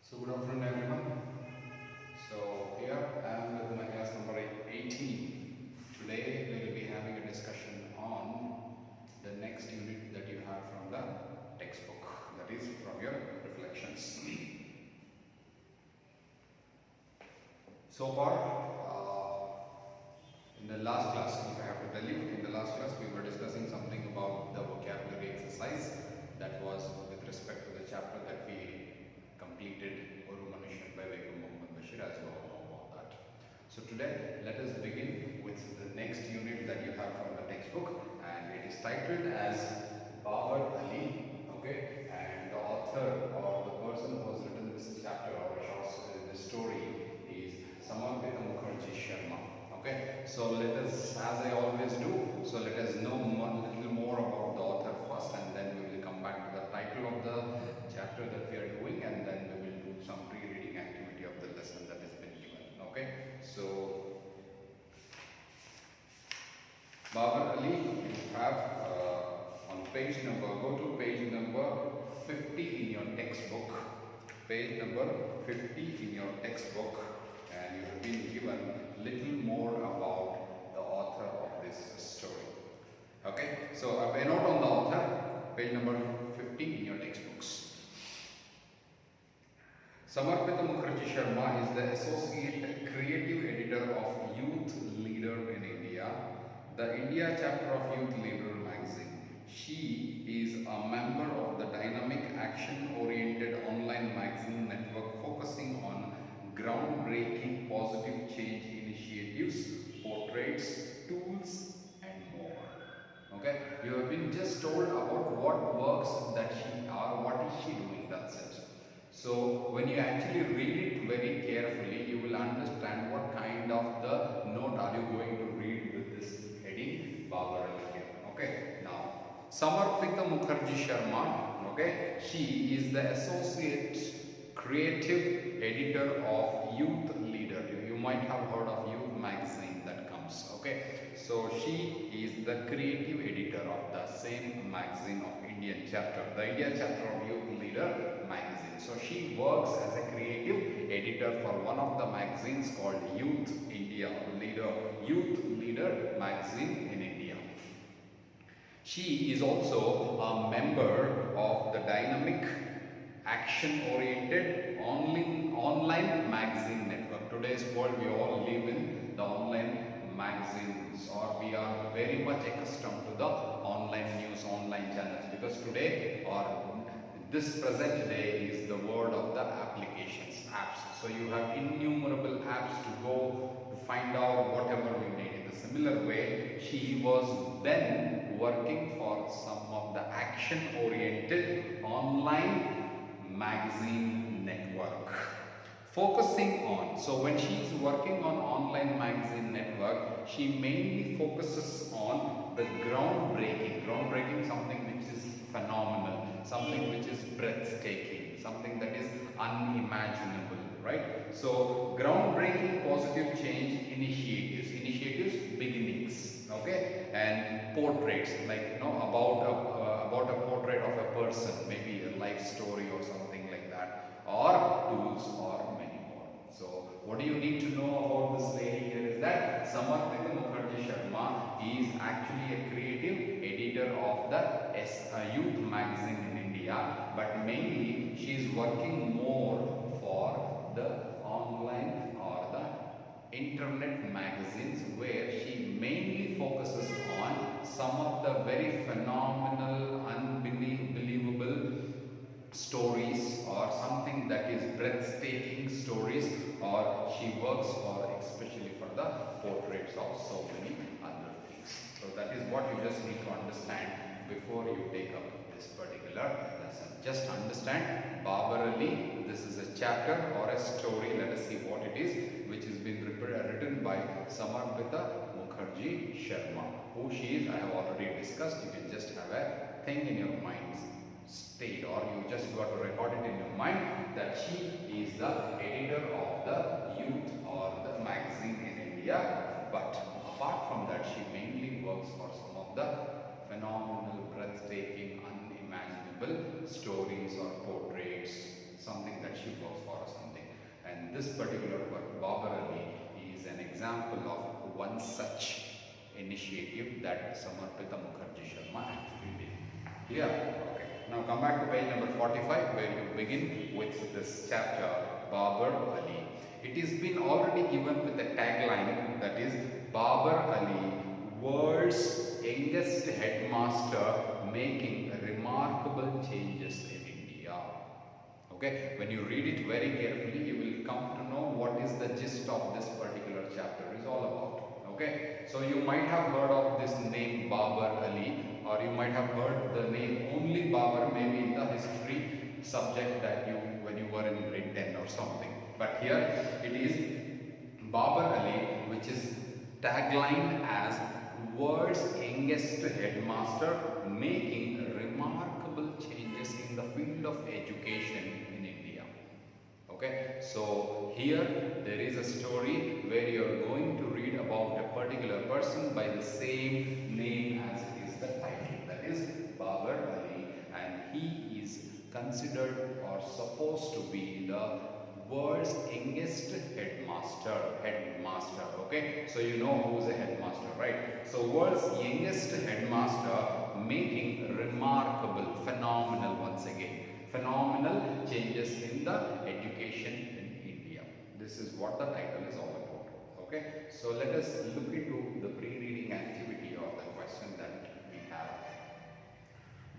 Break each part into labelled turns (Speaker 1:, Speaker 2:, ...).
Speaker 1: So good afternoon everyone. So here I am with my class number 18. Today we will be having a discussion on the next unit that you have from the textbook, that is from your reflections. So far in the last class, if I have to tell you, in the last class we were discussing something about the vocabulary exercise that was with respect to the chapter that we completed, Oru Manushan by Begum Mohammed Bashir, as you all know about that. So today let us begin with the next unit that you have from the textbook, and it is titled as Babar Ali. Okay, and the author or the person who has written this chapter or this story is Swami Vivekananda Sharma. Okay, so let us, as I always do, so let us know a little more about the author first, and then we will come back to the title of the chapter that we are doing, and then we will do some pre-reading activity of the lesson that has been given. Okay, so Babar Ali, you have on page number, go to page number 50 in your textbook, page number 50 in your textbook, and you have been given little more about the author of this story. Okay, so a note on the author, page number 50 in your textbooks. Samarpita Mukherjee Sharma is the associate creative editor of Youth Leader in India, the India chapter of Youth Leader magazine. She is a member of the dynamic, action-oriented online magazine network focusing on groundbreaking positive change initiatives, portraits, tools, and more. Okay, you have been just told about what works that she or what is she doing, that's it. So when you actually read it very carefully, you will understand what kind of the note are you going to read with this heading Babar Ali. Okay, now Samarpita Mukherjee Sharma, okay, she is the associate creative editor of Youth Leader. You might have heard of Youth magazine that comes. Okay, so she is the creative editor of the same magazine of Indian chapter, the India chapter of Youth Leader magazine. So she works as a creative editor for one of the magazines called Youth Leader magazine in India. She is also a member of the dynamic, action-oriented online magazine network. Today's world, we all live in the online magazines, or we are very much accustomed to the online news, online channels, because today or this present day is the world of the applications, apps. So you have innumerable apps to go to find out whatever you need. In a similar way, she was then working for some of the action-oriented online magazine network, focusing on, so when she is working on online magazine network, she mainly focuses on the groundbreaking, something which is phenomenal, something which is breathtaking, something that is unimaginable, right? So groundbreaking positive change initiatives, beginnings, okay, and portraits, like about a portrait of a person, maybe a life story or something like that, or tools, or many more. So what do you need to know about this lady here is that Samarpita Mukherjee Sharma is actually a creative editor of the youth magazine in India, but mainly she is working more for the online or the internet magazines, where she mainly focuses on some of the very phenomenal, unbelievable stories, or something that is breathtaking stories, or she works for, especially for the portraits of so many other things. So that is what you just need to understand before you take up this particular lesson. Just understand Babar Ali. This is a chapter or a story, let us see what it is, which has been written by Samarpita Mukherjee Sharma. Who she is, I have already discussed. You can just have a thing in your mind state, or you just got to record it in your mind that she is the editor of the youth or the magazine in India. But apart from that, she mainly works for some of the phenomenal, breathtaking, unimaginable stories or portraits, something that she works for or something. And this particular work, Babar Ali, is an example of one such initiative that Samarpita Mukherjee Sharma actually did. Clear? Okay. Now come back to page number 45 where you begin with this chapter, Babar Ali. It has been already given with a tagline that is Babar Ali, world's youngest headmaster making remarkable changes in India. Okay, when you read it very carefully, you will come to know what is the gist of this particular chapter is all about. Okay, so you might have heard of this name Babar Ali, or you might have heard the name only Babar maybe in the history subject that you when you were in grade 10 or something. But here it is Babar Ali, which is taglined as world's youngest headmaster making remarkable changes in the field of education in India. Okay, so here there is a story where you are going to read about a particular person by the same name as it is the title, that is Babar Ali, and he is considered or supposed to be the world's youngest headmaster. Okay, so you know who is a headmaster, right? So world's youngest headmaster making remarkable, phenomenal, once again, phenomenal changes in the education in India. This is what the title is all about. Okay, so let us look into the pre-reading activity or the question that we have.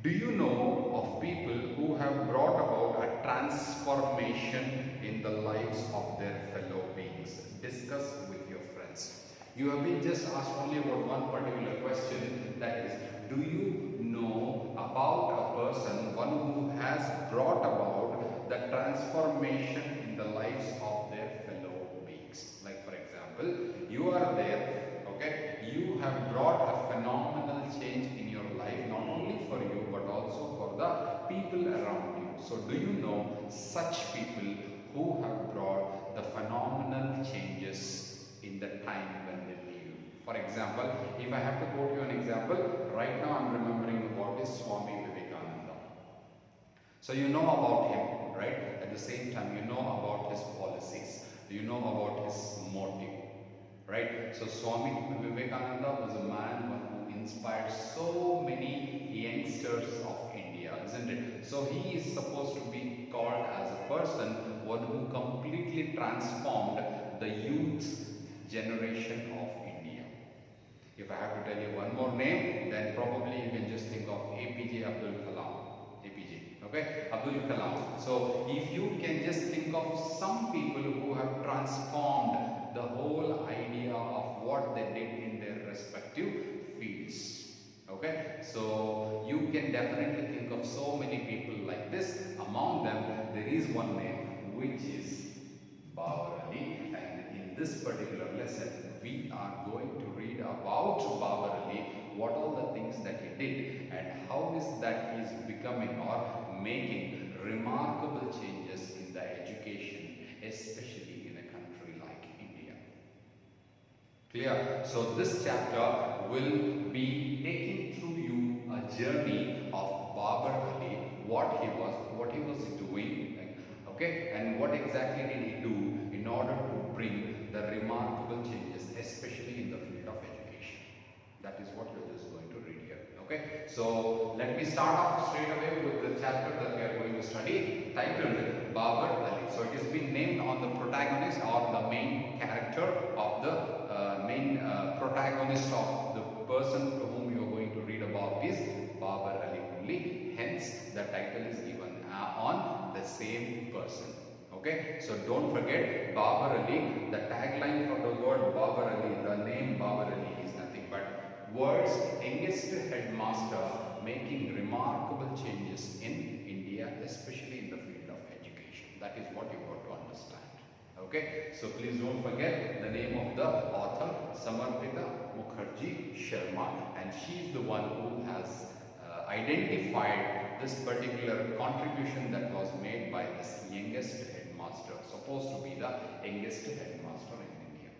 Speaker 1: Do you know of people who have brought about a transformation in the lives of their fellow beings? Discuss with your friends. You have been just asked only about one particular question, that is, do you know about a person, one who has brought about the transformation in the lives of their fellow beings? Like for example, you are there, okay, you have brought a phenomenal change in your life, not only for you but also for the people around you. So do you know such people who have brought the phenomenal changes in the time when they live? For example, if I have to quote you an example, right now I am remembering about is Swami Vivekananda. So you know about him, right? At the same time, you know about his policies, you know about his motive, right? So Swami Vivekananda was a man who inspired so many youngsters of India, isn't it? So he is supposed to be called as a person, one who completely transformed the youth generation of India. If I have to tell you one more name, then probably you can just think of APJ Abdul Kalam. APJ, okay? Abdul Kalam. So if you can just think of some people who have transformed the whole idea of what they did in their respective fields. Okay, so you can definitely think of so many people like this. Among them, there is one name which is Babar Ali, and in this particular lesson, we are going to read about Babar Ali, what all the things that he did, and how is that he is becoming or making remarkable changes in the education, especially in a country like India. Clear? So this chapter will be taking through you a journey of Babar Ali, what he was doing, okay, and what exactly did he do in order to bring the remarkable changes, especially in the field of education. That is what you are just going to read here. Okay, so let me start off straight away with the chapter that we are going to study, titled Babar Ali. So it has been named on the protagonist or the main character of the protagonist of the person to whom you are going to read about is Babar Ali only. Hence, the title is given on the same person. Okay, so don't forget Babar Ali. The tagline for the word Babar Ali, the name Babar Ali is nothing but world's youngest headmaster making remarkable changes in India, especially in the field of education. That is what you got to understand. Okay, so please don't forget the name of the author, Samarpita Mukherjee Sharma, and she is the one who has identified this particular contribution that was made by this youngest headmaster, supposed to be the youngest headmaster in India.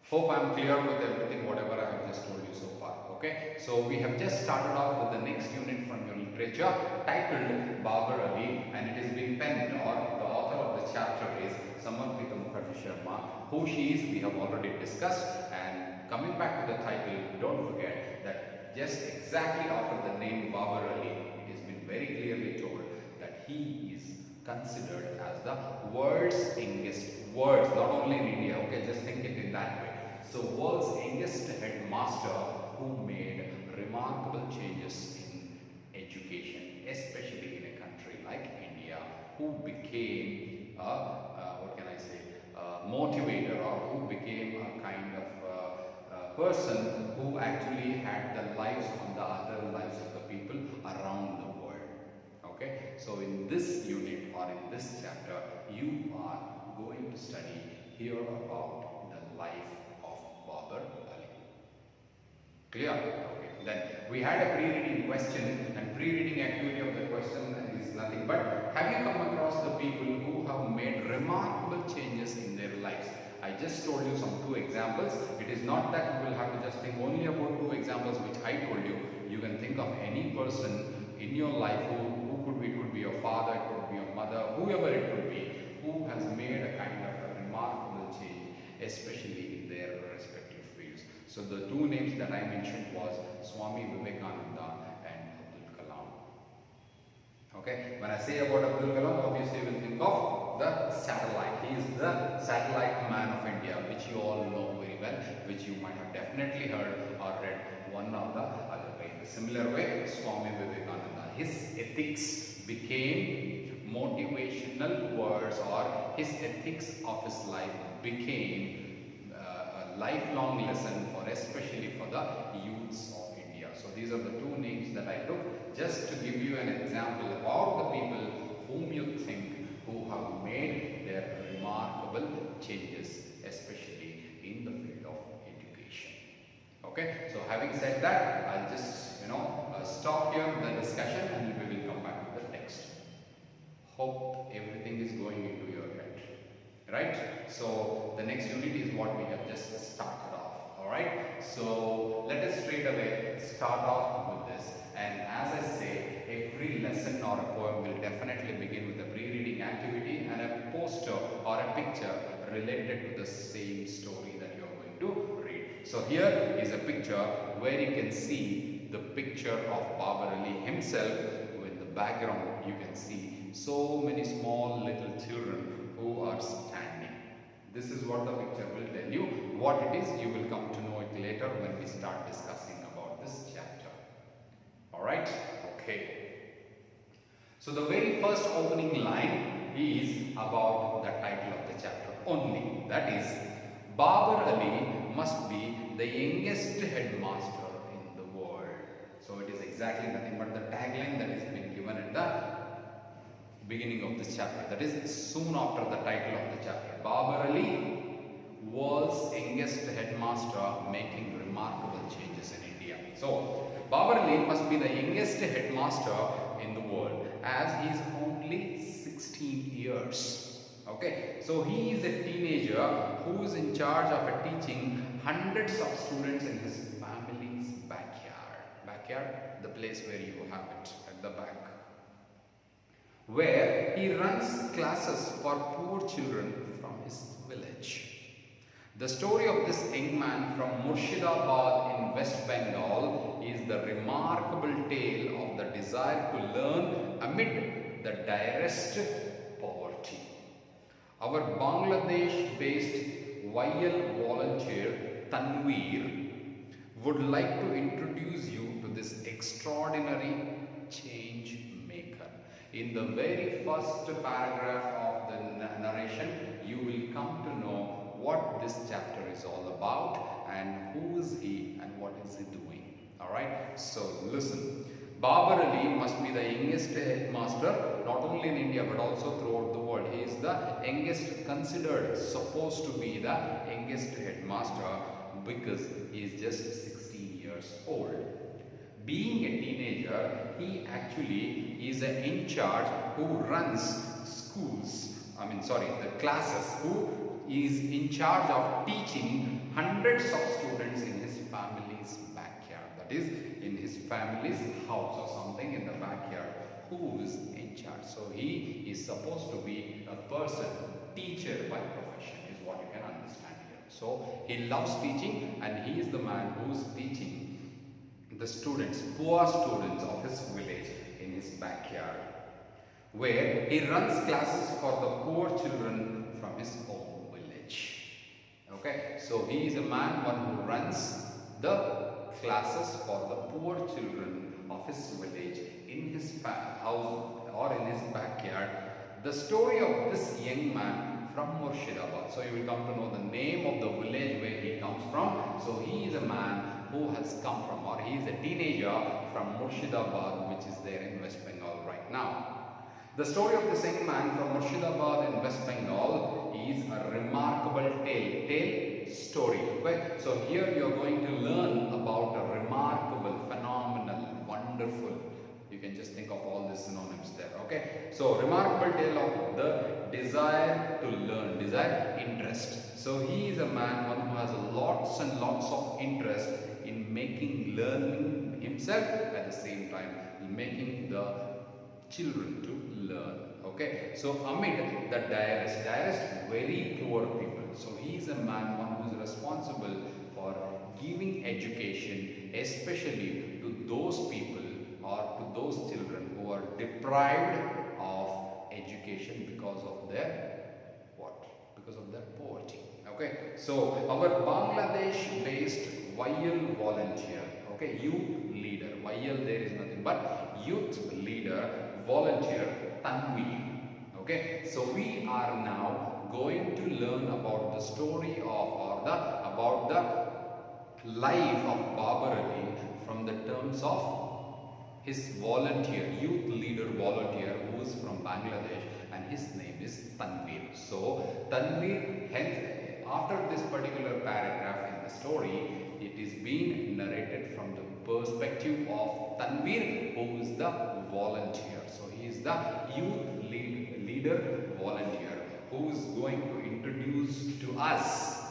Speaker 1: Hope I am clear with everything, whatever I have just told you so far. Okay, so we have just started off with the next unit from your literature titled Babar Ali, and it is being Who she is, we have already discussed. And coming back to the title, don't forget that just exactly after the name Babar Ali, it has been very clearly told that he is considered as the world's youngest, not only in India, okay, just think it in that way. So world's youngest headmaster who made remarkable changes in education, especially in a country like India, who became what can I say, motivator, or who became a kind of person who actually had the lives on the other lives of the people around the world. Okay, so in this unit or in this chapter, you are going to study here about the life of Babar Ali. Clear? Okay. Then we had a pre-reading question, and pre-reading activity of the question is nothing but, have you come across the people who have made remarkable changes in their lives? I just told you some 2 examples. It is not that you will have to just think only about 2 examples which I told you. You can think of any person in your life who could be. It could be your father, it could be your mother, whoever it could be, who has made a kind of a remarkable change, especially in their respective fields. So the 2 names that I mentioned was Swami Vivekananda and Abdul Kalam. Okay, when I say about Abdul Kalam, obviously you will think of the satellite. He is the satellite man of India, which you all know very well, which you might have definitely heard or read one or the other way. In a similar way, Swami Vivekananda, his ethics became motivational words, or his ethics of his life became a lifelong lesson for, especially for the youths of India. So these are the 2 names that I took just to give you an example about the people whom you think who have made their remarkable changes, especially in the field of education. Okay, so having said that, I'll just stop here the discussion and we will come back to the text. Hope everything is going into your head, right? So the next unit is what we have just started off. All right, so let us straight away start off with this. And as I say, every lesson or a poem will definitely begin with a pre-reading activity and a poster or a picture related to the same story that you are going to read. So here is a picture where you can see the picture of Babar Ali himself. With the background, you can see so many small little children who are standing. This is what the picture will tell you. What it is, you will come to know it later when we start discussing about this chapter. Alright? Okay. So the very first opening line is about the title of the chapter only. That is, Babar Ali must be the youngest headmaster in the world. So it is exactly nothing but the tagline that has been given at the beginning of this chapter. That is soon after the title of the chapter. Babar Ali, world's youngest headmaster, making remarkable changes in India. So Babar Ali must be the youngest headmaster in the world, as he is only 16 years. Okay, so he is a teenager who is in charge of teaching hundreds of students in his family's backyard. Backyard, the place where you have it at the back, where he runs classes for poor children from his village. The story of this young man from Murshidabad in West Bengal is the remarkable tale of the desire to learn amid the direst poverty. Our Bangladesh-based YL volunteer Tanveer would like to introduce you to this extraordinary change maker. In the very first paragraph of the narration, you will come to know what this chapter is all about and who is he and what is he doing. Alright, so listen. Babar Ali must be the youngest headmaster not only in India but also throughout the world. He is the youngest, considered, supposed to be the youngest headmaster because he is just 16 years old. Being a teenager, he actually is in charge who runs the classes, who is in charge of teaching hundreds of students in his family's backyard. That is, in his family's house or something in the backyard, who is in charge. So he is supposed to be a person, teacher by profession is what you can understand here. So he loves teaching, and he is the man who is teaching the students, poor students of his village in his backyard, where he runs classes for the poor children from his own village. Okay, so he is a man, one who runs the classes for the poor children of his village in his house or in his backyard. The story of this young man from Murshidabad. So you will come to know the name of the village where he comes from. So he is a man who has come from, or he is a teenager from Murshidabad, which is there in West Bengal right now. The story of this young man from Murshidabad in West Bengal is a remarkable tale story. Okay? So here you are going to learn about a remarkable, phenomenal, wonderful. You can just think of all the synonyms there. Okay? So remarkable tale of the desire to learn, desire, interest. So he is a man, one who has lots and lots of interest in making learning himself, at the same time making the children to learn. Okay, so amid the diarist, very poor people. So he is a man, one who is responsible for giving education, especially to those people or to those children who are deprived of education because of their what? Because of their poverty. Okay, so our Bangladesh based YL volunteer, okay, youth leader, YL there is nothing but youth leader, volunteer Tanvi. Okay, so we are now going to learn about the story of, or about the life of Babar Ali from the terms of his volunteer, youth leader volunteer, who is from Bangladesh, and his name is Tanveer. So Tanveer, hence after this particular paragraph in the story, it is being narrated from the perspective of Tanveer, who is the volunteer. So he is the youth leader volunteer who is going to introduce to us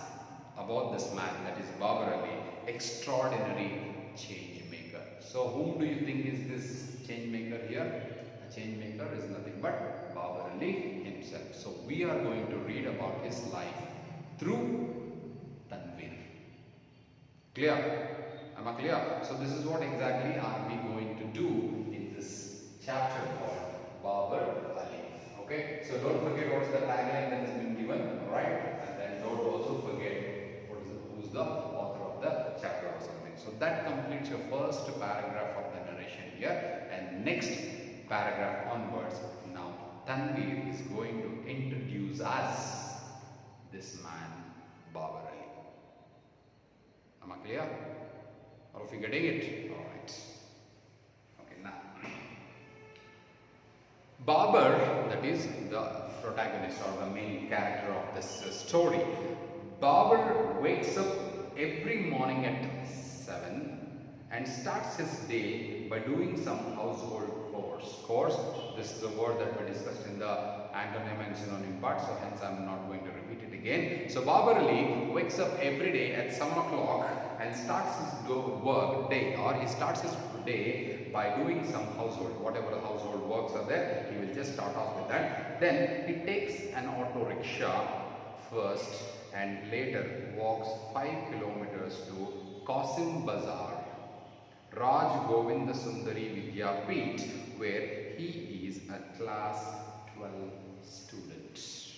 Speaker 1: about this man, that is Babar Ali, extraordinary change maker. So whom do you think is this change maker here? A change maker is nothing but Babar Ali himself. So we are going to read about his life through Tanveer. Clear? Am I clear? So this is what exactly are we going to do in this chapter called Babar Ali. Okay? So don't forget what is the tagline that has been given, alright? And then don't also forget what is it, who is the author of the chapter or something. So that completes your first paragraph of the narration here, and next paragraph onwards, now Tanveer is going to introduce us this man Babar Ali. Am I clear? Or if you're getting it? Alright. Okay, now Babar, that is the protagonist or the main character of this story. Babar wakes up every morning at 7 and starts his day by doing some household chores. This is the word that we discussed in the antonym and synonym part, so hence I am not going to repeat it again. So Babar Ali wakes up every day at 7 o'clock and starts his work day, or he starts his day by doing some household, whatever the household works are there, he will just start off with that. Then he takes an auto rickshaw first and later walks 5 kilometers to Qasim Bazaar, Raj Govinda Sundari Vidyapeeth, where he is a class 12 student.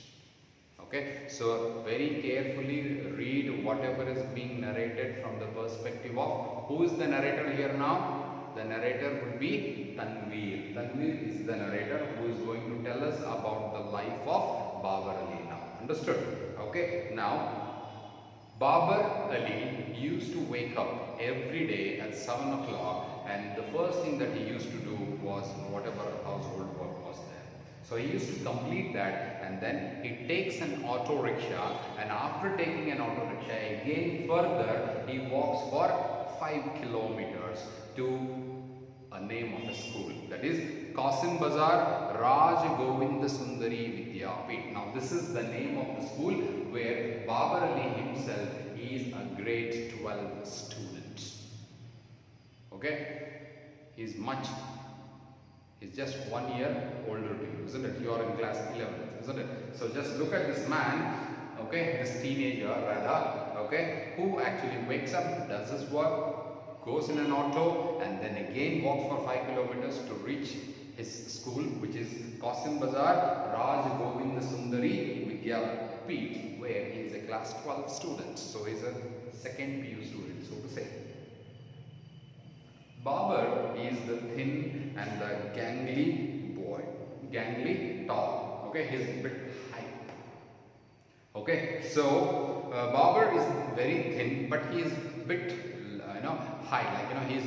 Speaker 1: Okay, so very carefully read whatever is being narrated from the perspective of, who is the narrator here now? The narrator would be Tanveer. Tanveer is the narrator who is going to tell us about the life of Babar Ali now. Understood? Okay, now Babar Ali used to wake up every day at 7 o'clock, and the first thing that he used to do was whatever household work was there. So he used to complete that, and then he takes an auto rickshaw, and after taking an auto rickshaw again further, he walks for 5 kilometers to a name of a school, that is Qasim Bazaar Raj Govinda Sundari Vidyapeeth. Now this is the name of the school where Babar Ali himself is a grade 12 student. Okay, he's just 1 year older to you, isn't it? You are in class 11th, isn't it? So just look at this man okay, this teenager rather, okay, who actually wakes up, does his work, goes in an auto, and then again walks for 5 kilometers to reach his school, which is Qasim Bazar Raj Govinda Sundari Vidya Peeth, where he is a class 12 student. So he is a second PU student, so to say. Babar is the thin and the gangly boy, gangly tall. Okay, he's a bit high. Okay, so Babar is very thin, but he is bit high, like he is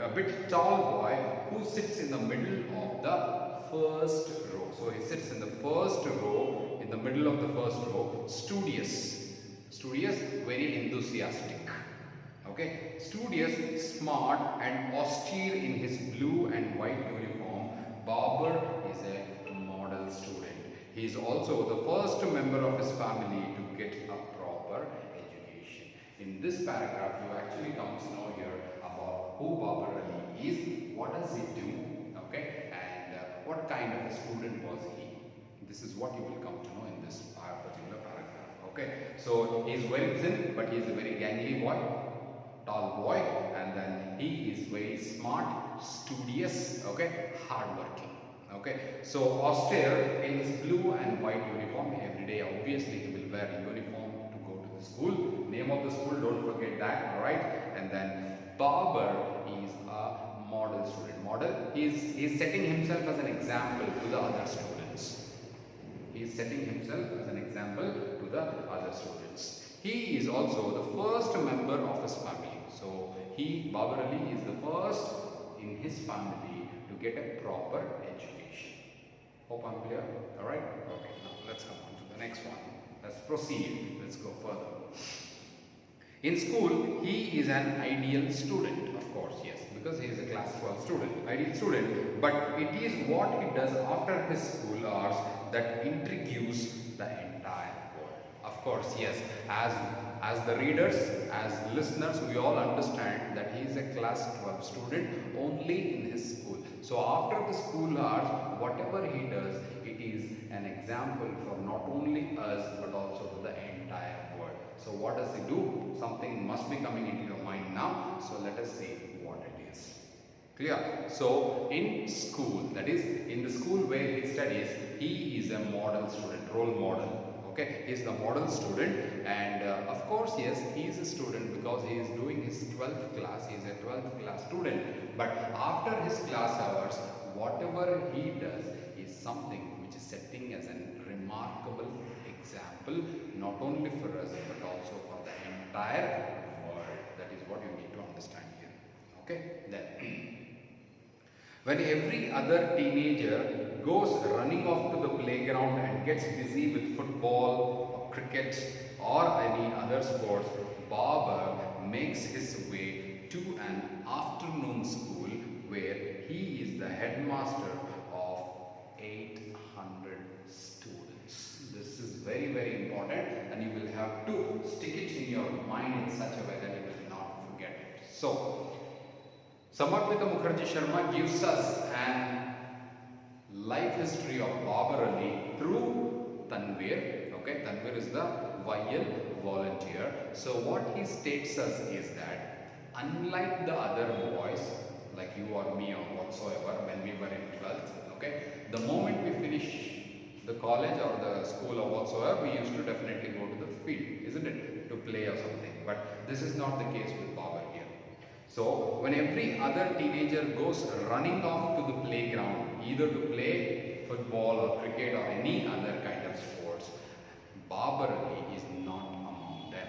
Speaker 1: a bit tall boy who sits in the middle of the first row. So he sits in the first row, in the middle of the first row, studious, very enthusiastic. Okay, studious, smart and austere in his blue and white uniform, Babar is a model student. He is also the first member of his family to get a proper education. In this paragraph, you actually come to know here about who Babar Ali is, what does he do, okay, and what kind of a student was he. This is what you will come to know in this particular paragraph. Okay, so he is very thin, but he is a very gangly boy, tall boy, and then he is very smart, studious, okay, hardworking. Okay, so austere in his blue and white uniform every day. Obviously, he will wear uniform to go to the school. Name of the school, don't forget that. All right, and then Babar is a model student. Model, he is setting himself as an example to the other students. He is setting himself as an example to the other students. He is also the first member of his family. So Babar Ali is the first in his family to get a proper education. Hope I'm clear. Alright? Okay, now let's come on to the next one. Let's proceed. Let's go further. In school, he is an ideal student, of course, yes, because he is a class 12 student, ideal student, but it is what he does after his school hours that intrigues the entire world. Of course, yes, as the readers, as listeners, we all understand that he is a class 12 student only in his school. So after the school hours, whatever he does, it is an example for not only us but also to the entire world. So what does he do? Something must be coming into your mind now. So let us see what it is. Clear? So in school, that is in the school where he studies, he is a model student, role model. Okay, he is the model student, and of course, yes, he is a student because he is doing his 12th class. He is a 12th class student. But after his class hours, whatever he does is something which is setting as a remarkable example, not only for us but also for the entire world. That is what you need to understand here. Okay, then. When every other teenager goes running off to the playground and gets busy with football or cricket or any other sports, Babar makes his way to an afternoon school where he is the headmaster of 800 students. This is very, very important, and you will have to stick it in your mind in such a way that you will not forget it. So, Samarpita Mukherjee Sharma gives us an life history of Babar Ali through Tanvir. Okay, Tanvir is the YL volunteer. So what he states us is that unlike the other boys, like you or me or whatsoever, when we were in 12th, okay, the moment we finish the college or the school or whatsoever, we used to definitely go to the field, isn't it, to play or something. But this is not the case with Babar here. So, when every other teenager goes running off to the playground, either to play football or cricket or any other kind of sports, Babar Ali is not among them.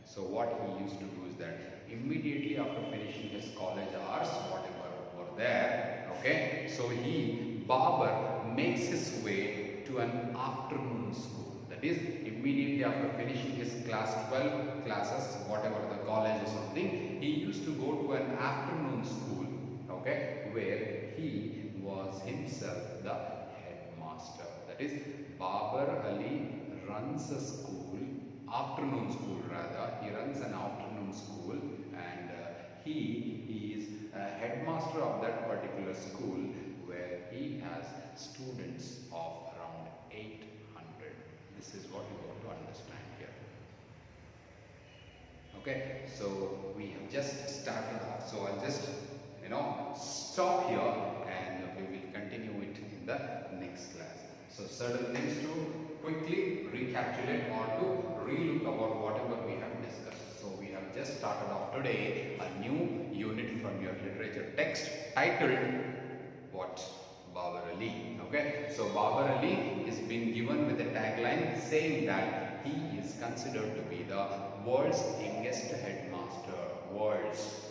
Speaker 1: So, what he used to do is that immediately after finishing his college hours, whatever were there, okay, so Babar makes his way to an afternoon school. That is, immediately after finishing his class 12 classes, whatever the college or something, he used to go to an afternoon school, okay, where he was himself the headmaster. That is, Babar Ali runs a school, afternoon school rather, he runs an afternoon school, and he is a headmaster of that particular school where he has students of around 800. This is what you got to understand here. Okay, so we have just started off. So I'll just stop here and we will continue it in the next class. So certain things to quickly recapitulate or to relook about whatever we have discussed. So we have just started off today a new unit from your literature text titled what? Babar Ali. Okay, so Babar Ali is being given with a tagline saying that he is considered to be the world's youngest headmaster. World's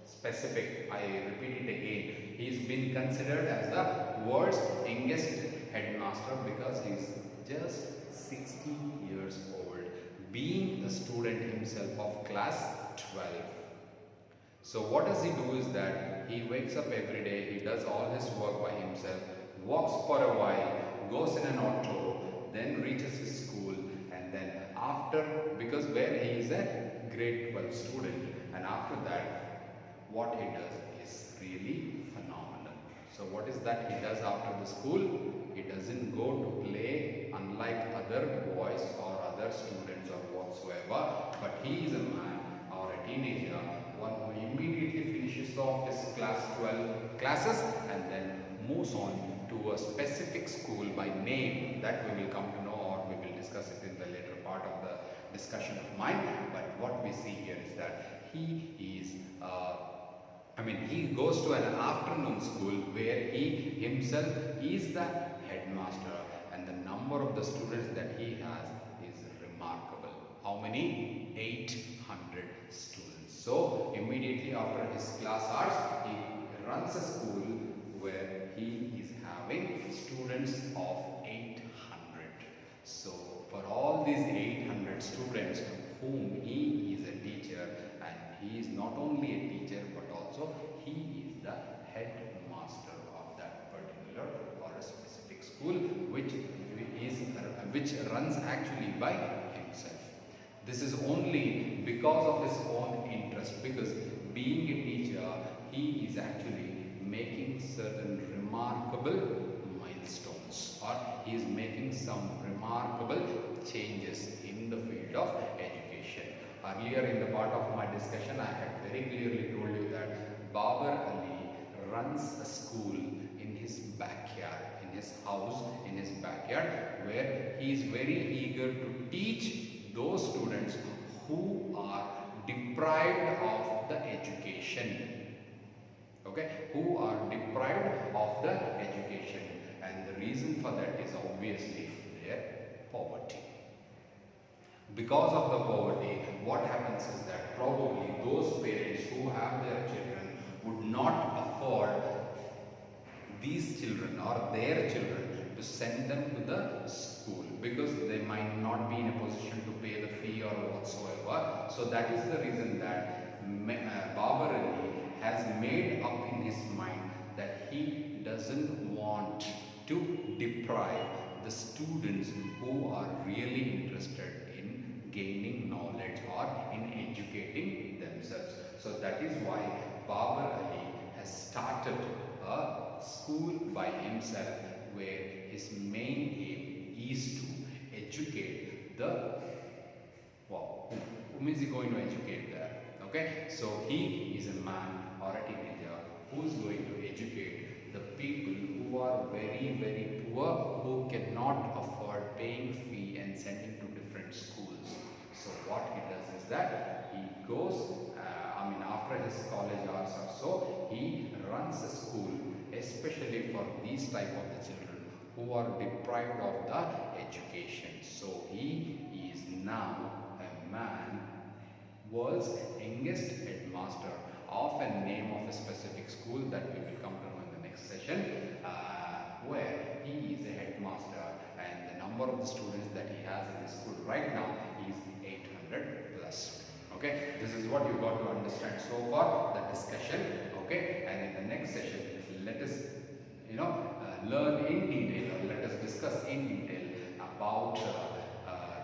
Speaker 1: specific, I repeat it again, he is been considered as the world's youngest headmaster because he is just 60 years old, being a student himself of class 12. So what does he do is that he wakes up every day, he does all his work by himself, walks for a while, goes in an auto, then reaches his school, and then after, because where he is a grade 12 student, and after that what he does is really phenomenal. So what is that he does after the school? He doesn't go to play unlike other boys or other students or whatsoever, but he is a man or a teenager, one who immediately finishes off his class 12 classes and then moves on to a specific school by name that we will come to know, or we will discuss it in the later part of the discussion of mine. But what we see here is that he is he goes to an afternoon school where he himself is the headmaster, and the number of the students that he has is remarkable. How many? 800 students. So immediately after his class hours, he runs a school where he is having students of 800. So for all these 800 students whom he is a teacher, and he is not only a teacher but also he is the headmaster of that particular or a specific school which runs actually by himself. This is only because of his own interest, because being a teacher he is actually making certain remarkable milestones, or he is making some remarkable changes in the field of education. Earlier in the part of my discussion, I had very clearly told you that Babar Ali runs a school in his backyard, in his house, in his backyard, where he is very eager to teach those students who are deprived of the education. Okay, who are deprived of the education, and the reason for that is obviously their poverty. Because of the poverty, what happens is that probably those parents who have their children would not afford these children or their children to send them to the school, because they might not be in a position to pay the fee or whatsoever. So that is the reason that Babar Ali has made up in his mind that he doesn't want to deprive the students who are really interested in gaining knowledge or in educating themselves. So that is why Babar Ali has started a school by himself, where his main aim is to educate the whom is he going to educate there? Okay, so he is a man or a teenager who is going to educate the people who are very, very poor, who cannot afford paying fee and sending to different schools. So what he does is that he goes, after his college hours or so, he runs a school especially for these type of the children who are deprived of the education. So he is now a man, world's youngest headmaster of a name of a specific school that we will come to know in the next session, where he is a headmaster, and the number of the students that he has in his school right now is 800 plus. Okay, this is what you got to understand so far, the discussion. Okay, and in the next session, let us learn in detail, or let us discuss in detail about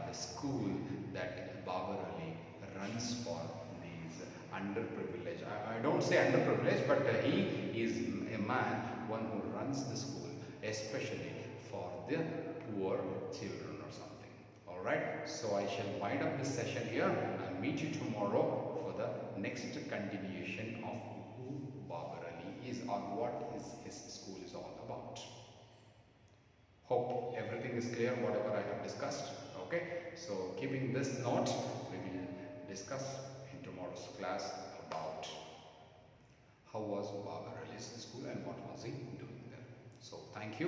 Speaker 1: the school that Babar Ali runs for these underprivileged. I don't say underprivileged, but he is a man, one who runs the school especially for the poor children or something. Alright, so I shall wind up this session here. I'll meet you tomorrow for the next continuation of who Babar Ali is or what his school is all about. Hope everything is clear, whatever I have discussed. Okay, so keeping this note, we will discuss in tomorrow's class about how was Babar Ali's school and what was he doing there. So thank you.